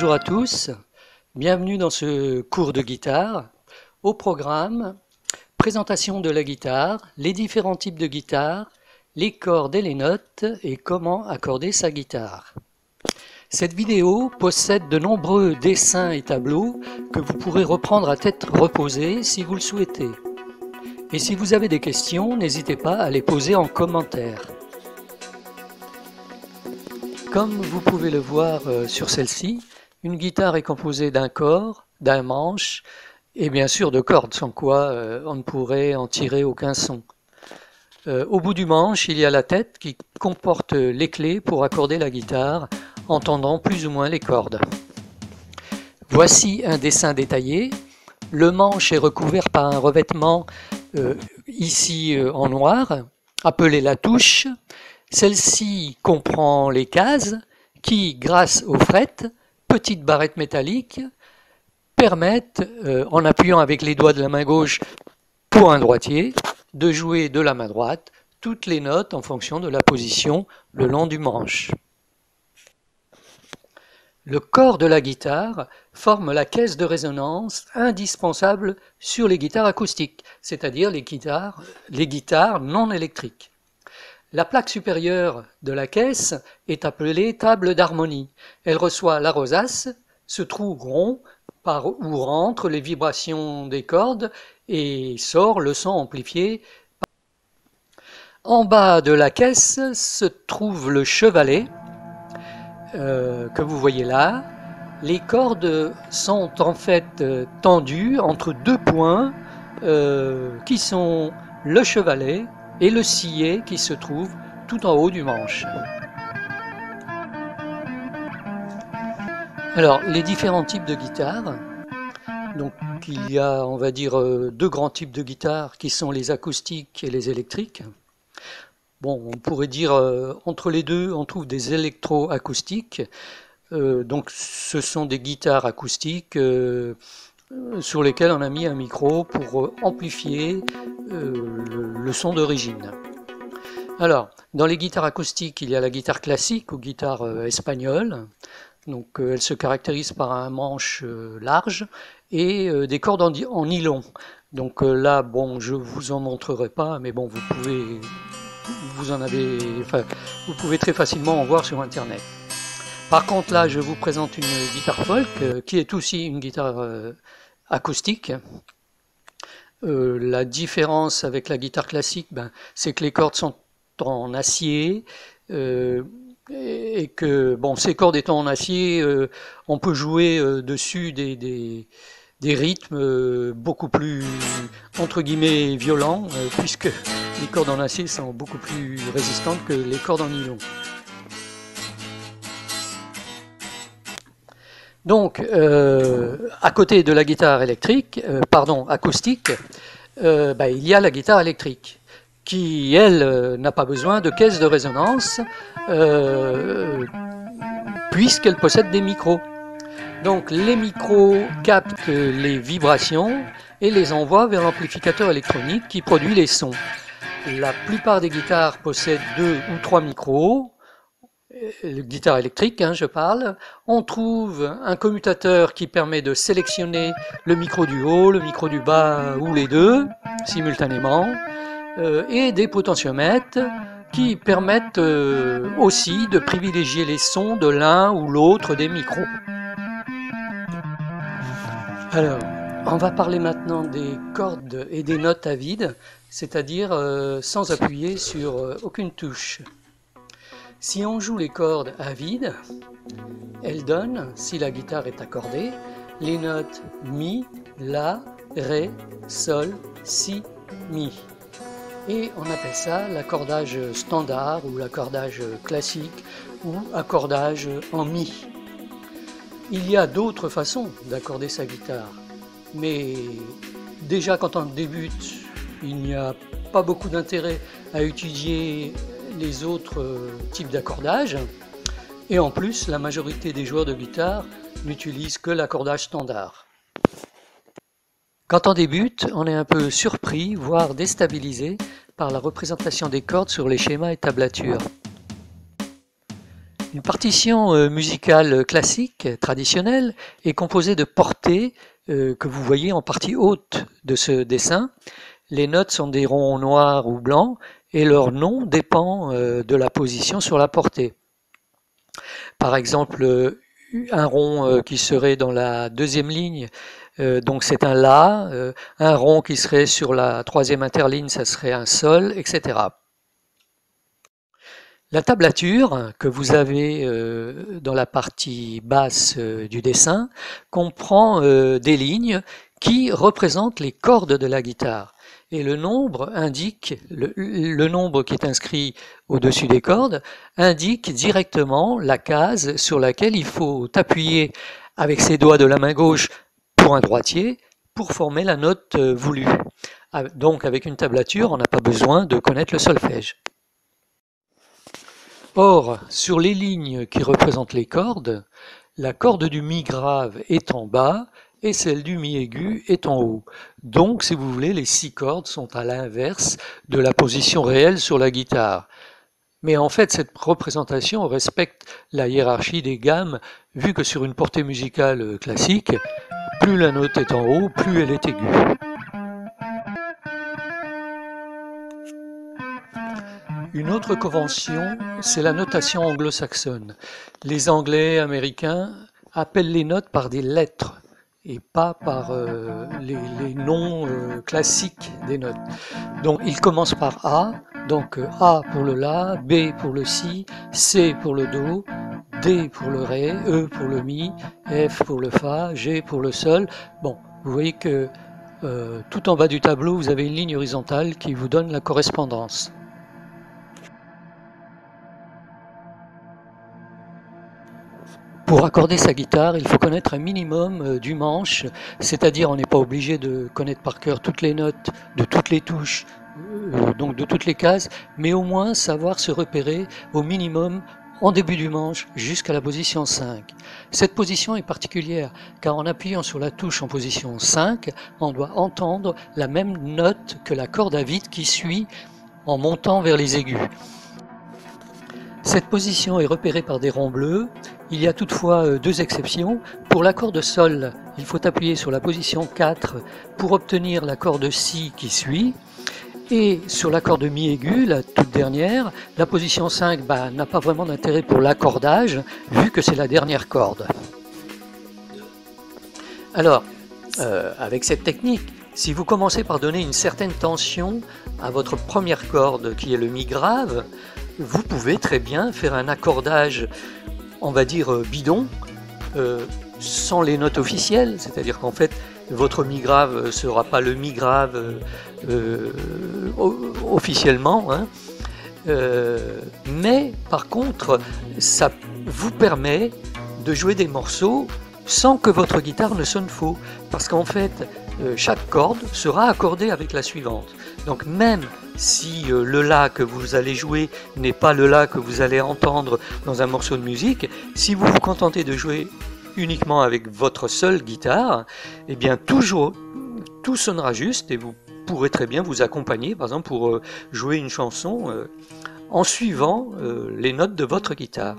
Bonjour à tous, bienvenue dans ce cours de guitare. Au programme, présentation de la guitare, les différents types de guitare, les cordes et les notes et comment accorder sa guitare. Cette vidéo possède de nombreux dessins et tableaux que vous pourrez reprendre à tête reposée si vous le souhaitez. Et si vous avez des questions, n'hésitez pas à les poser en commentaire. Comme vous pouvez le voir sur celle-ci, une guitare est composée d'un corps, d'un manche et bien sûr de cordes, sans quoi on ne pourrait en tirer aucun son. Au bout du manche, il y a la tête qui comporte les clés pour accorder la guitare en tendant plus ou moins les cordes. Voici un dessin détaillé. Le manche est recouvert par un revêtement ici en noir, appelé la touche. Celle-ci comprend les cases qui, grâce aux frettes, petites barrettes métalliques, permettent, en appuyant avec les doigts de la main gauche pour un droitier, de jouer de la main droite toutes les notes en fonction de la position le long du manche. Le corps de la guitare forme la caisse de résonance indispensable sur les guitares acoustiques, c'est-à-dire les guitares non électriques. La plaque supérieure de la caisse est appelée table d'harmonie. Elle reçoit la rosace, ce trou rond par où rentrent les vibrations des cordes et sort le son amplifié. En bas de la caisse se trouve le chevalet que vous voyez là. Les cordes sont en fait tendues entre deux points qui sont le chevalet et le sillet qui se trouve tout en haut du manche. Alors, les différents types de guitares. Donc, il y a, on va dire, deux grands types de guitares qui sont les acoustiques et les électriques. Bon, on pourrait dire, entre les deux, on trouve des électroacoustiques. Donc, ce sont des guitares acoustiques sur lesquelles on a mis un micro pour amplifier le son d'origine. Alors, dans les guitares acoustiques, il y a la guitare classique ou guitare espagnole. Donc, elle se caractérise par un manche large et des cordes en nylon. Donc là, bon, je vous en montrerai pas, mais bon, vous pouvez très facilement en voir sur Internet. Par contre, là, je vous présente une guitare folk qui est aussi une guitare acoustique. La différence avec la guitare classique, c'est que les cordes sont en acier et que, bon, ces cordes étant en acier, on peut jouer dessus des rythmes beaucoup plus, entre guillemets, violents, puisque les cordes en acier sont beaucoup plus résistantes que les cordes en nylon. Donc, à côté de la guitare acoustique, il y a la guitare électrique, qui, elle, n'a pas besoin de caisse de résonance, puisqu'elle possède des micros. Donc, les micros captent les vibrations et les envoient vers l'amplificateur électronique qui produit les sons. La plupart des guitares possèdent 2 ou 3 micros. Guitare électrique, je parle. On trouve un commutateur qui permet de sélectionner le micro du haut, le micro du bas ou les deux simultanément, et des potentiomètres qui permettent aussi de privilégier les sons de l'un ou l'autre des micros. Alors, on va parler maintenant des cordes et des notes à vide, c'est-à-dire sans appuyer sur aucune touche. Si on joue les cordes à vide, elles donnent, si la guitare est accordée, les notes Mi, La, Ré, Sol, Si, Mi. Et on appelle ça l'accordage standard ou l'accordage classique ou accordage en Mi. Il y a d'autres façons d'accorder sa guitare, mais déjà quand on débute, il n'y a pas beaucoup d'intérêt à étudier les autres types d'accordage, et en plus la majorité des joueurs de guitare n'utilisent que l'accordage standard. Quand on débute, on est un peu surpris, voire déstabilisé par la représentation des cordes sur les schémas et tablatures. Une partition musicale classique, traditionnelle, est composée de portées que vous voyez en partie haute de ce dessin. Les notes sont des ronds noirs ou blancs et leur nom dépend de la position sur la portée. Par exemple, un rond qui serait dans la deuxième ligne, donc c'est un La, un rond qui serait sur la troisième interligne, ça serait un Sol, etc. La tablature que vous avez dans la partie basse du dessin comprend des lignes qui représentent les cordes de la guitare. Et le nombre indique, le nombre qui est inscrit au-dessus des cordes, indique directement la case sur laquelle il faut appuyer avec ses doigts de la main gauche pour un droitier pour former la note voulue. Donc avec une tablature, on n'a pas besoin de connaître le solfège. Or, sur les lignes qui représentent les cordes, la corde du Mi grave est en bas et celle du Mi aigu est en haut. Donc, si vous voulez, les 6 cordes sont à l'inverse de la position réelle sur la guitare. Mais en fait, cette représentation respecte la hiérarchie des gammes, vu que sur une portée musicale classique, plus la note est en haut, plus elle est aiguë. Une autre convention, c'est la notation anglo-saxonne. Les Anglais, Américains appellent les notes par des lettres et pas par les noms classiques des notes. Donc ils commencent par A, donc A pour le La, B pour le Si, C pour le Do, D pour le Ré, E pour le Mi, F pour le Fa, G pour le Sol. Bon, vous voyez que tout en bas du tableau, vous avez une ligne horizontale qui vous donne la correspondance. Pour accorder sa guitare, il faut connaître un minimum du manche, c'est-à-dire on n'est pas obligé de connaître par cœur toutes les notes, de toutes les touches, donc de toutes les cases, mais au moins savoir se repérer au minimum en début du manche jusqu'à la position 5. Cette position est particulière car en appuyant sur la touche en position 5, on doit entendre la même note que la corde à vide qui suit en montant vers les aigus. Cette position est repérée par des ronds bleus. Il y a toutefois 2 exceptions. Pour l'accord de Sol, il faut appuyer sur la position 4 pour obtenir l'accord de Si qui suit. Et sur l'accord de Mi aigu, la toute dernière, la position 5 n'a pas vraiment d'intérêt pour l'accordage, vu que c'est la dernière corde. Alors, avec cette technique, si vous commencez par donner une certaine tension à votre première corde, qui est le Mi grave, vous pouvez très bien faire un accordage, on va dire bidon, sans les notes officielles, c'est-à-dire qu'en fait votre Mi grave ne sera pas le Mi grave officiellement, hein. Mais par contre ça vous permet de jouer des morceaux sans que votre guitare ne sonne faux, parce qu'en fait chaque corde sera accordée avec la suivante. Donc même si le La que vous allez jouer n'est pas le La que vous allez entendre dans un morceau de musique, si vous vous contentez de jouer uniquement avec votre seule guitare, eh bien tout sonnera juste et vous pourrez très bien vous accompagner, par exemple pour jouer une chanson en suivant les notes de votre guitare.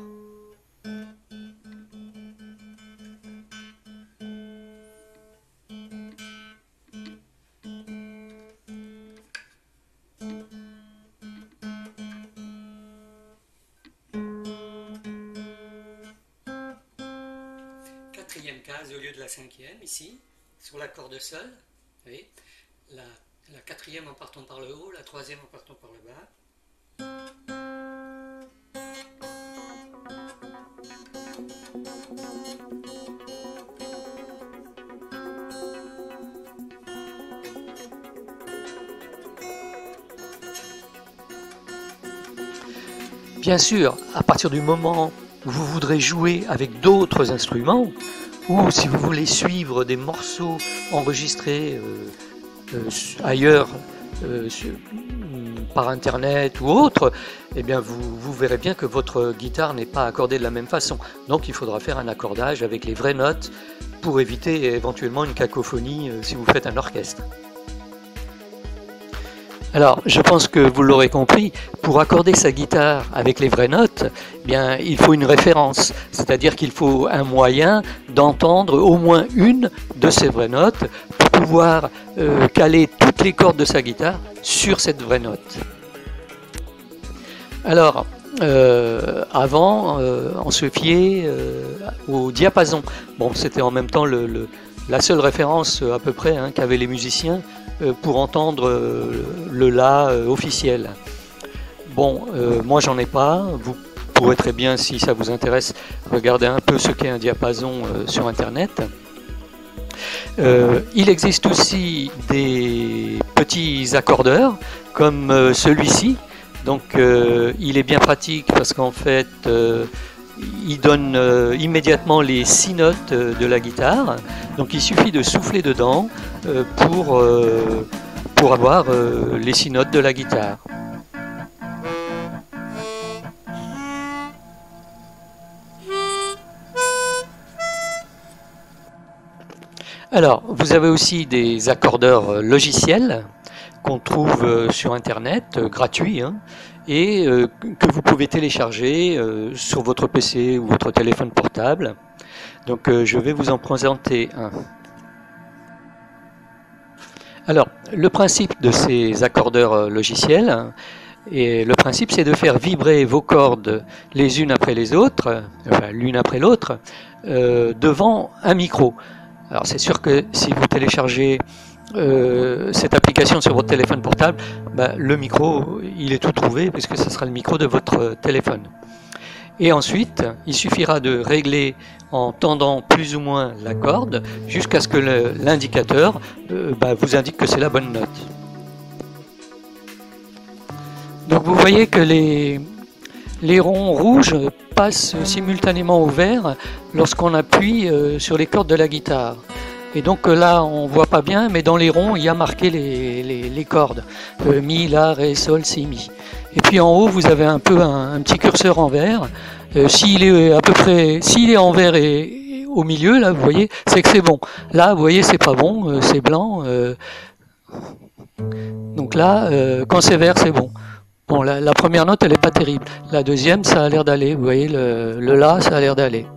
Quatrième case au lieu de la cinquième, ici, sur l'accord de Sol. Vous voyez, la quatrième en partant par le haut, la troisième en partant par le bas. Bien sûr, à partir du moment où vous voudrez jouer avec d'autres instruments, ou si vous voulez suivre des morceaux enregistrés ailleurs, par internet ou autre, eh bien vous verrez bien que votre guitare n'est pas accordée de la même façon. Donc il faudra faire un accordage avec les vraies notes pour éviter éventuellement une cacophonie si vous faites un orchestre. Alors, je pense que vous l'aurez compris, pour accorder sa guitare avec les vraies notes, eh bien, il faut une référence, c'est-à-dire qu'il faut un moyen d'entendre au moins une de ces vraies notes pour pouvoir caler toutes les cordes de sa guitare sur cette vraie note. Alors, avant, on se fiait au diapason. Bon, c'était en même temps la seule référence à peu près qu'avaient les musiciens pour entendre le La officiel. Bon, moi j'en ai pas. Vous pourrez très bien, si ça vous intéresse, regarder un peu ce qu'est un diapason sur Internet. Il existe aussi des petits accordeurs comme celui-ci. Donc il est bien pratique parce qu'en fait il donne immédiatement les 6 notes de la guitare. Donc il suffit de souffler dedans pour avoir les 6 notes de la guitare. Alors, vous avez aussi des accordeurs logiciels qu'on trouve sur Internet, gratuits, et que vous pouvez télécharger sur votre PC ou votre téléphone portable. Donc je vais vous en présenter un. Alors, le principe de ces accordeurs logiciels, et le principe c'est de faire vibrer vos cordes les unes après les autres, enfin l'une après l'autre, devant un micro. Alors c'est sûr que si vous téléchargez cette application sur votre téléphone portable, le micro il est tout trouvé puisque ce sera le micro de votre téléphone. Et ensuite, il suffira de régler en tendant plus ou moins la corde jusqu'à ce que l'indicateur vous indique que c'est la bonne note. Donc vous voyez que les ronds rouges passent simultanément au vert lorsqu'on appuie sur les cordes de la guitare. Et donc là on voit pas bien, mais dans les ronds il y a marqué les cordes. Mi, La, Ré, Sol, Si, Mi. Et puis en haut vous avez un peu un petit curseur en vert. S'il est en vert et au milieu, là vous voyez, c'est que c'est bon. Là vous voyez c'est pas bon, c'est blanc. Donc là, quand c'est vert c'est bon. Bon, la première note elle est pas terrible. La deuxième ça a l'air d'aller. Vous voyez le La ça a l'air d'aller.